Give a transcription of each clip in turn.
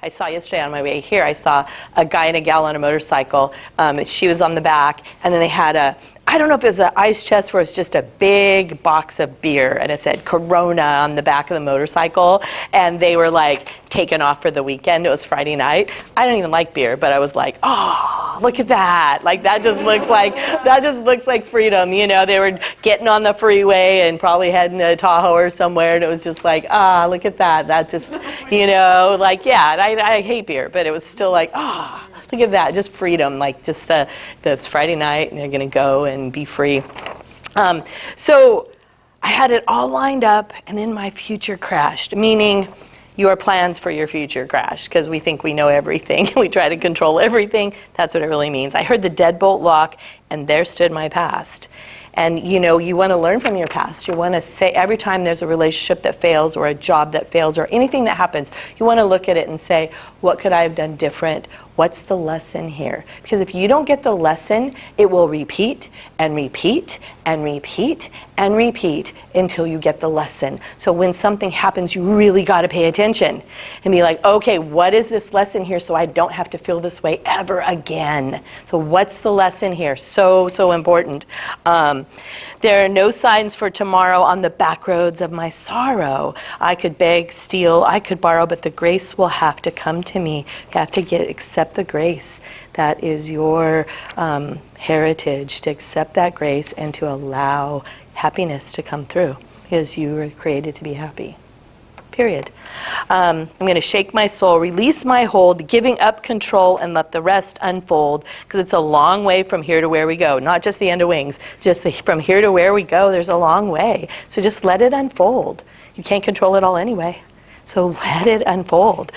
I saw yesterday on my way here, I saw a guy and a gal on a motorcycle. She was on the back, and then they had I don't know if it was an ice chest where it's just a big box of beer, and it said Corona on the back of the motorcycle, and they were like taken off for the weekend. It was Friday night. I don't even like beer, but I was like, oh, look at that. Like that just looks like freedom. You know, they were getting on the freeway and probably heading to Tahoe or somewhere, and it was just like, look at that. That just, you know, like, yeah, and I hate beer, but it was still like, look at that, just freedom, like just it's Friday night and they're gonna go and be free. So I had it all lined up, and then my future crashed, meaning your plans for your future crashed, because we think we know everything. We try to control everything. That's what it really means. I heard the deadbolt lock, and there stood my past. And you know, you want to learn from your past. You want to say, every time there's a relationship that fails or a job that fails or anything that happens, you want to look at it and say, what could I have done different? What's the lesson here? Because if you don't get the lesson, it will repeat and repeat and repeat and repeat until you get the lesson. So when something happens, you really got to pay attention and be like, okay, what is this lesson here so I don't have to feel this way ever again? So what's the lesson here? So important. There are no signs for tomorrow on the back roads of my sorrow. I could beg, steal, I could borrow, but the grace will have to come to me. You have to accept the grace that is your heritage, to accept that grace and to allow happiness to come through, because you were created to be happy. Period. I'm going to shake my soul, release my hold, giving up control, and let the rest unfold, because it's a long way from here to where we go. Not just the end of wings, just from here to where we go, there's a long way. So just let it unfold. You can't control it all anyway. So let it unfold.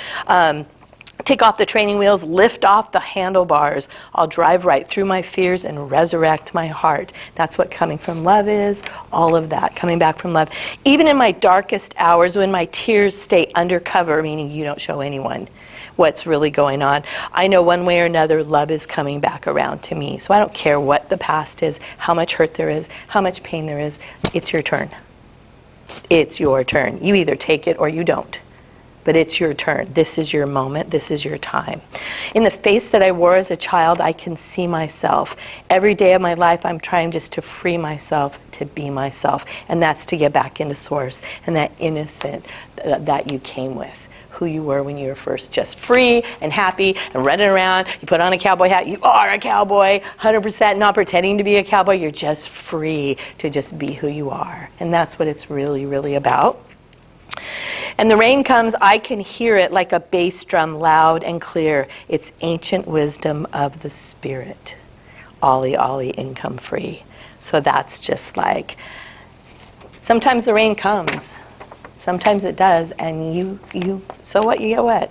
Take off the training wheels, lift off the handlebars. I'll drive right through my fears and resurrect my heart. That's what coming from love is, all of that, coming back from love. Even in my darkest hours, when my tears stay undercover, meaning you don't show anyone what's really going on, I know one way or another love is coming back around to me. So I don't care what the past is, how much hurt there is, how much pain there is. It's your turn. It's your turn. You either take it or you don't. But it's your turn. This is your moment. This is your time. In the face that I wore as a child, I can see myself. Every day of my life, I'm trying just to free myself, to be myself. And that's to get back into source and that innocent that you came with. Who you were when you were first just free and happy and running around. You put on a cowboy hat. You are a cowboy, 100% not pretending to be a cowboy. You're just free to just be who you are. And that's what it's really, really about. And the rain comes, I can hear it like a bass drum, loud and clear. It's ancient wisdom of the spirit. Ollie, Ollie, income free. So that's just like, sometimes the rain comes. Sometimes it does, and you so what, you get wet.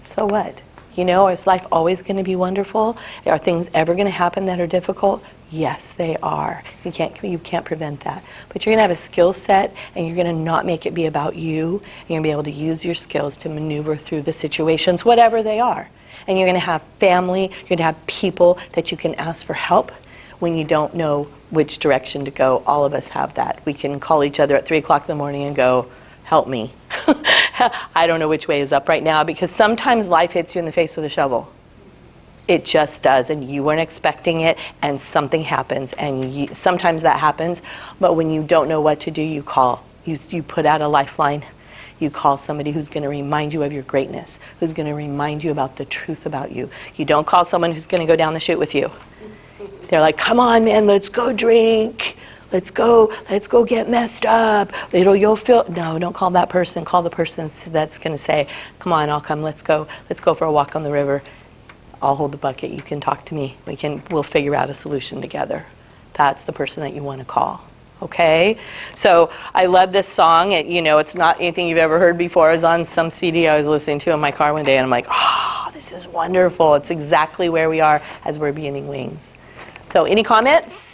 So what? You know, is life always going to be wonderful? Are things ever going to happen that are difficult? Yes, they are. You can't prevent that. But you're going to have a skill set, and you're going to not make it be about you. And you're going to be able to use your skills to maneuver through the situations, whatever they are. And you're going to have family, you're going to have people that you can ask for help when you don't know which direction to go. All of us have that. We can call each other at 3 o'clock in the morning and go, help me. I don't know which way is up right now, because sometimes life hits you in the face with a shovel. It just does, and you weren't expecting it, and something happens, and sometimes that happens, but when you don't know what to do, you call. You put out a lifeline. You call somebody who's going to remind you of your greatness, who's going to remind you about the truth about you. You don't call someone who's going to go down the chute with you. They're like, come on, man, let's go drink. Let's go get messed up. You'll feel, no, don't call that person. Call the person that's going to say, come on, I'll come, let's go for a walk on the river. I'll hold the bucket, you can talk to me. We'll figure out a solution together. That's the person that you want to call. Okay? So I love this song. It's not anything you've ever heard before. It was on some CD I was listening to in my car one day, and I'm like, this is wonderful. It's exactly where we are as we're beginning wings. So any comments?